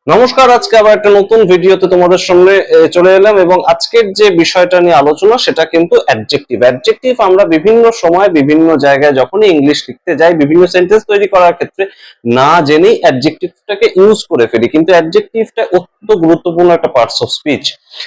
নমস্কার, আজকে আবার একটা নতুন ভিডিওতে তোমাদের সামনে চলে এলাম এবং আজকের যে বিষয়টা নিয়ে আলোচনা সেটা কিন্তু অ্যাডজেক্টিভ। অ্যাডজেক্টিভ আমরা বিভিন্ন সময় বিভিন্ন জায়গায় যখনই ইংলিশ লিখতে যাই, বিভিন্ন সেন্টেন্স তৈরি করার ক্ষেত্রে না জেনেই অ্যাডজেক্টিভটাকে ইউজ করে ফেলি, কিন্তু অ্যাডজেক্টিভটা অত্যন্ত গুরুত্বপূর্ণ একটা পার্টস অফ স্পিচ।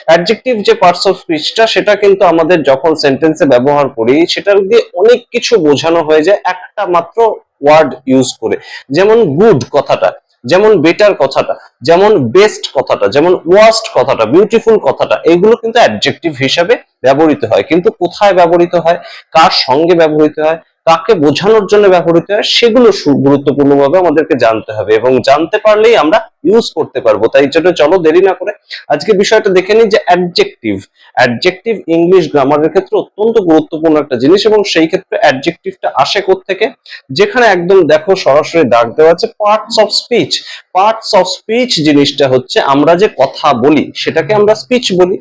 অ্যাডজেক্টিভ যে পার্টস অফ স্পিচটা সেটা কিন্তু আমাদের যখন সেন্টেন্সে ব্যবহার করি সেটার দিয়ে অনেক কিছু বোঝানো হয়ে যায় একটা মাত্র ওয়ার্ড ইউজ করে। যেমন গুড কথাটা, যেমন বেটার কথাটা, যেমন বেস্ট কথাটা, যেমন ওয়ার্স্ট কথাটা, বিউটিফুল কথাটা, এগুলো কিন্তু অ্যাডজেক্টিভ হিসাবে ব্যবহৃত হয়। কিন্তু কোথায় ব্যবহৃত হয়, কার সঙ্গে ব্যবহৃত হয়, কাকে বোঝানোর জন্য ব্যবহৃত হয়, সেগুলো গুরুত্বপূর্ণভাবে আমাদেরকে জানতে হবে এবং জানতে পারলেই আমরা ইউজ করতে পারবো। তাই জন্য চলো দেরি না করে আজকে বিষয়টা দেখে নিই যে অ্যাডজেক্টিভ। অ্যাডজেক্টিভ ইংলিশ গ্রামারের ক্ষেত্রে অত্যন্ত গুরুত্বপূর্ণ একটা জিনিস এবং সেই ক্ষেত্রে অ্যাডজেক্টিভটা আসে কোত্থেকে, যেখানে একদম দেখো সরাসরি দাগ দেওয়া আছে parts of speech. Parts of speech জিনিসটা হচ্ছে আমরা যে কথা বলি সেটাকে আমরা স্পিচ বলি,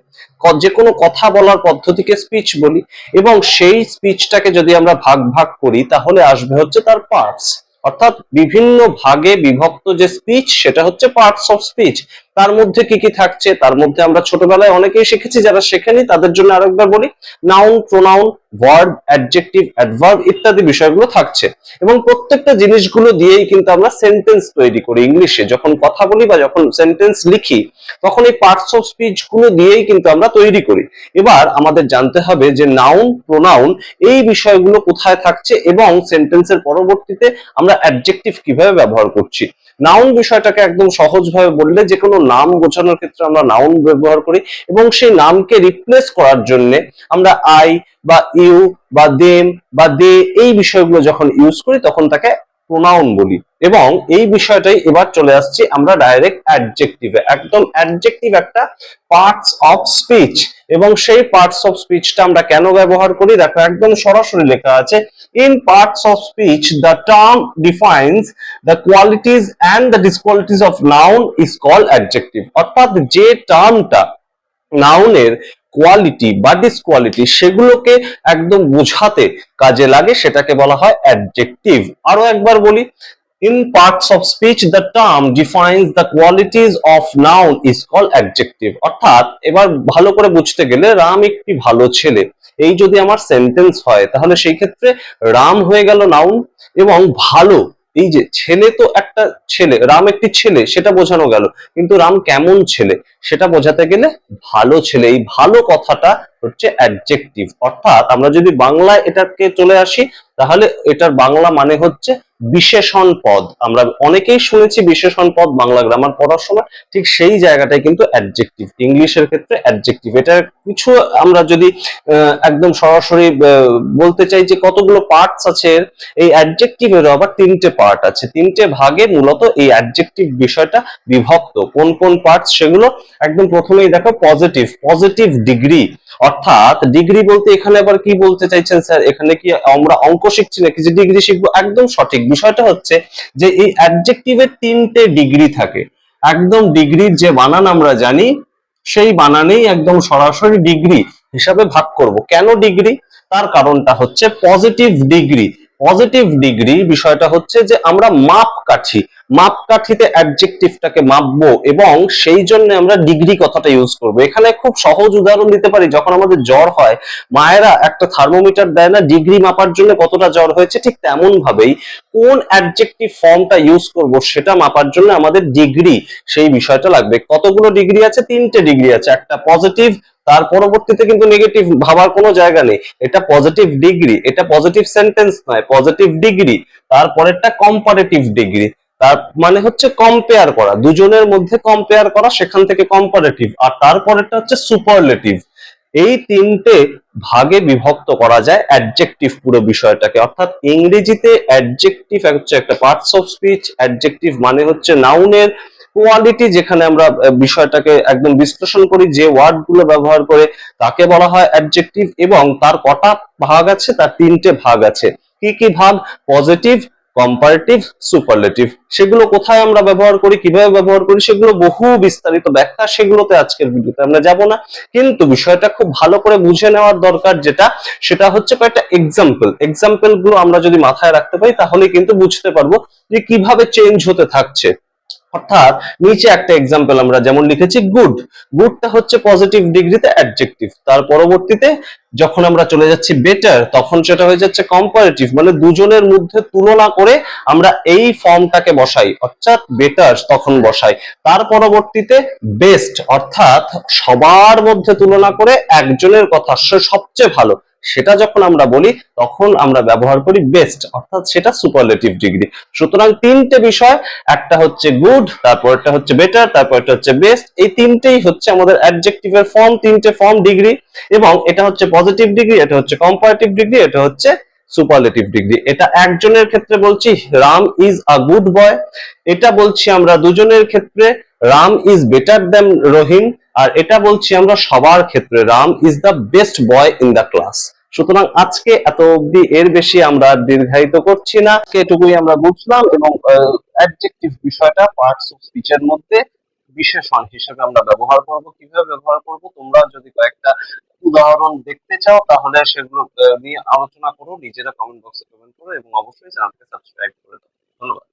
যে কোনো কথা বলার পদ্ধতিকে স্পিচ বলি এবং সেই স্পিচটাকে যদি আমরা ভাগ ভাগ করি তাহলে আসবে হচ্ছে তার পার্টস, অর্থাৎ বিভিন্ন ভাগে বিভক্ত যে স্পিচ সেটা হচ্ছে পার্টস অফ স্পিচ। তার মধ্যে কি কি থাকছে, তার মধ্যে আমরা ছোটবেলায় অনেকেই শিখেছি, যারা শেখেনি তাদের জন্য আরেকবার বলি, noun, pronoun, verb, adjective, adverb ইত্যাদি বিষয়গুলো থাকছে এবং প্রত্যেকটা জিনিসগুলো দিয়েই কিন্তু আমরা সেন্টেন্স তৈরি করি। ইংলিশে যখন কথা বলি বা যখন সেন্টেন্স লিখি তখন এই পার্টস অফ স্পিচ গুলো দিয়েই কিন্তু আমরা তৈরি করি। এবার আমাদের জানতে হবে যে নাউন, প্রোনাউন এই বিষয়গুলো কোথায় থাকছে এবং সেন্টেন্সের পরবর্তীতে আমরা অ্যাডজেক্টিভ কিভাবে ব্যবহার করছি। নাউন বিষয়টাকে একদম সহজভাবে বললে, যে কোনো নাম বোঝানোর ক্ষেত্রে আমরা নাউন ব্যবহার করি এবং সেই নামকে রিপ্লেস করার জন্য আমরা আই বা ইউ বা দেম বা দে এই বিষয়গুলো যখন ইউজ করি তখন তাকে প্রোনাউন বলি। এবং এই বিষয়টাই এবার চলে আসছি আমরা ডাইরেক্ট অ্যাডজেক্টিভে। একদম অ্যাডজেক্টিভ একটা পার্টস অফ স্পিচ এবং সেই পার্টস অফ স্পিচটা আমরা কেন ব্যবহার করি দেখো, একদম সরাসরি লেখা আছে, in parts of speech the term defines the qualities and the disqualities of noun is called adjective. অর্থাৎ যে টার্মটা নাউনের কোয়ালিটি বা ডিসকোয়ালিটি সেগুলোকে একদম বোঝাতে কাজে লাগে সেটাকে বলা হয় অ্যাডজেক্টিভ। আরো একবার বলি, in parts of speech the term defines the qualities of noun is called adjective। অর্থাৎ এবার ভালো করে বুঝতে গেলে, রাম একটি ভালো ছেলে এই যদি আমার সেন্টেন্স হয় তাহলে সেই ক্ষেত্রে রাম হয়ে গেল নাউন এবং ভালো, এই যে ছেলে, তো একটা ছেলে, রাম একটি ছেলে সেটা বোঝানো গেল, কিন্তু রাম কেমন ছেলে সেটা বোঝাতে গেলে ভালো ছেলে, এই ভালো কথাটা হচ্ছে অ্যাডজেক্টিভ। অর্থাৎ আমরা যদি বাংলায় এটাকে চলে আসি তাহলে এটার বাংলা মানে হচ্ছে বিশেষণ পদ। আমরা অনেকেই শুনেছি বিশেষণ পদ বাংলা গ্রামার পড়ার সময়, ঠিক সেই জায়গাটাই কিন্তু অ্যাডজেক্টিভ ইংলিশের ক্ষেত্রে অ্যাডজেক্টিভ। এটা কিছু আমরা যদি একদম সরাসরি বলতে চাই যে কতগুলো পার্টস আছে, এই অ্যাডজেক্টিভেরও আবার তিনটে পার্ট আছে, তিনটে ভাগে মূলত এই অ্যাডজেক্টিভ বিষয়টা বিভক্ত। কোন কোন পার্টস সেগুলো একদম প্রথমেই দেখো, পজিটিভ, পজিটিভ ডিগ্রি। অর্থাৎ ডিগ্রি বলতে এখানে আবার কি বলতে চাইছেন স্যার, এখানে কি আমরা অঙ্ক শিখছি নাকি যে ডিগ্রি শিখবো? একদম সঠিক। বিষয়টা হচ্ছে যে এই অ্যাডজেক্টিভের তিনটে ডিগ্রি থাকে। একদম ডিগ্রির যে বানান আমরা জানি সেই বানানেই একদম সরাসরি ডিগ্রি হিসাবে ভাগ করব। কেন ডিগ্রি? তার কারণটা হচ্ছে পজিটিভ ডিগ্রি। পজিটিভ ডিগ্রি বিষয়টা হচ্ছে যে আমরা মাপকাঠি, মাপকাঠিতে অ্যাডজেক্টিভটাকে মাপবো এবং সেই জন্য আমরা ডিগ্রি কথাটা ইউজ করব। এখানে খুব সহজ উদাহরণ দিতে পারি, যখন আমাদের জ্বর হয় মায়েরা একটা থার্মোমিটার দেয় না ডিগ্রি মাপার জন্য কতটা জ্বর হয়েছে, ঠিক তেমন ভাবেই কোন অ্যাডজেক্টিভ ফর্মটা ইউজ করব সেটা মাপার জন্য আমাদের ডিগ্রি সেই বিষয়টা লাগবে। কতগুলো ডিগ্রি আছে? তিনটে ডিগ্রি আছে। একটা পজিটিভ, তার পরবর্তীতে কিন্তু নেগেটিভ ভাবার কোনো জায়গা নেই, এটা পজিটিভ ডিগ্রি, এটা পজিটিভ সেন্টেন্স নয়, পজিটিভ ডিগ্রি। তারপরেরটা কম্পারেটিভ ডিগ্রি, তার মানে হচ্ছে কম্পেয়ার করা, দুজনের মধ্যে কম্পেয়ার করা, সেখান থেকে কম্পারেটিভ। আর তারপরেরটা হচ্ছে সুপারলেটিভ। এই তিনটে ভাগে বিভক্ত করা যায় অ্যাডজেক্টিভ পুরো বিষয়টাকে। অর্থাৎ ইংরেজিতে অ্যাডজেক্টিভ হচ্ছে একটা পার্টস অফ স্পিচ। অ্যাডজেক্টিভ মানে হচ্ছে নাউনের কোয়ালিটি, যেখানে আমরা বিষয়টাকে একদম বিশ্লেষণ করি, যে ওয়ার্ড গুলো ব্যবহার করে তাকে বলা হয় অ্যাডজেক্টিভ। এবং তার কটা ভাগ আছে? তার তিনটে ভাগ আছে। কি কি ভাগ? Positive, comparative, superlative. সেগুলো কোথায় আমরা ব্যবহার করি, কিভাবে ব্যবহার করি, সেগুলো বহু বিস্তারিত ব্যাখ্যা, সেগুলোতে আজকের ভিডিওতে আমরা যাব না। কিন্তু বিষয়টা খুব ভালো করে বুঝে নেওয়ার দরকার যেটা, সেটা হচ্ছে কয়েকটা এক্সাম্পল। এক্সাম্পল গুলো আমরা যদি মাথায় রাখতে পারি তাহলে কিন্তু বুঝতে পারবো যে কিভাবে চেঞ্জ হতে থাকছে। অর্থাৎ নিচে একটা এক্সাম্পল আমরা যেমন লিখেছি গুড, গুডটা হচ্ছে পজিটিভ ডিগ্রিতে অ্যাডজেক্টিভ, তার পরবর্তীতে যখন আমরা চলে যাচ্ছি বেটার তখন সেটা হয়ে যাচ্ছে কম্পারেটিভ, মানে দুজনের মধ্যে তুলনা করে আমরা এই ফর্মটাকে বসাই, অর্থাৎ বেটার তখন বসাই। তার পরবর্তীতে বেস্ট, অর্থাৎ সবার মধ্যে তুলনা করে একজনের কথা সে সবচেয়ে ভালো, সেটা যখন আমরা বলি তখন আমরা ব্যবহার করি বেস্ট, অর্থাৎ সেটা সুপারলেটিভ ডিগ্রি। সুতরাং তিনটে বিষয়, একটা হচ্ছে গুড, তারপরটা হচ্ছে বেটার, তারপরটা হচ্ছে বেস্ট, এই তিনটেই হচ্ছে আমাদের অ্যাডজেক্টিভের ফর্ম, তিনটে ফর্ম ডিগ্রি, এবং এটা হচ্ছে পজিটিভ ডিগ্রি, এটা হচ্ছে কম্পারেটিভ ডিগ্রি, এটা হচ্ছে সুপারলেটিভ ডিগ্রি। এটা একজনের ক্ষেত্রে বলছি Ram is a good boy, এটা বলছি আমরা দুজনের ক্ষেত্রে রাম ইজ বেটার দ্যান রহিম, আর এটা বলছি আমরা সবার ক্ষেত্রে Ram is the best boy in the class. সুতরাং আজকে এত অবধি, এর বেশি আমরা দীর্ঘায়িত করছি না, এটুকুই আমরা বুঝলাম। এবং অ্যাডজেক্টিভ বিষয়টা পার্টস অফ স্পিচের মধ্যে বিশেষণ হিসেবে আমরা ব্যবহার করব। কিভাবে ব্যবহার করব, তোমরা যদি কয়েকটা উদাহরণ দেখতে চাও তাহলে সেগুলো নিয়ে আলোচনা করো, নিজেরা কমেন্ট বক্সে কমেন্ট করো, এবং অবশ্যই চ্যানেলকে সাবস্ক্রাইব করে দাও। ধন্যবাদ।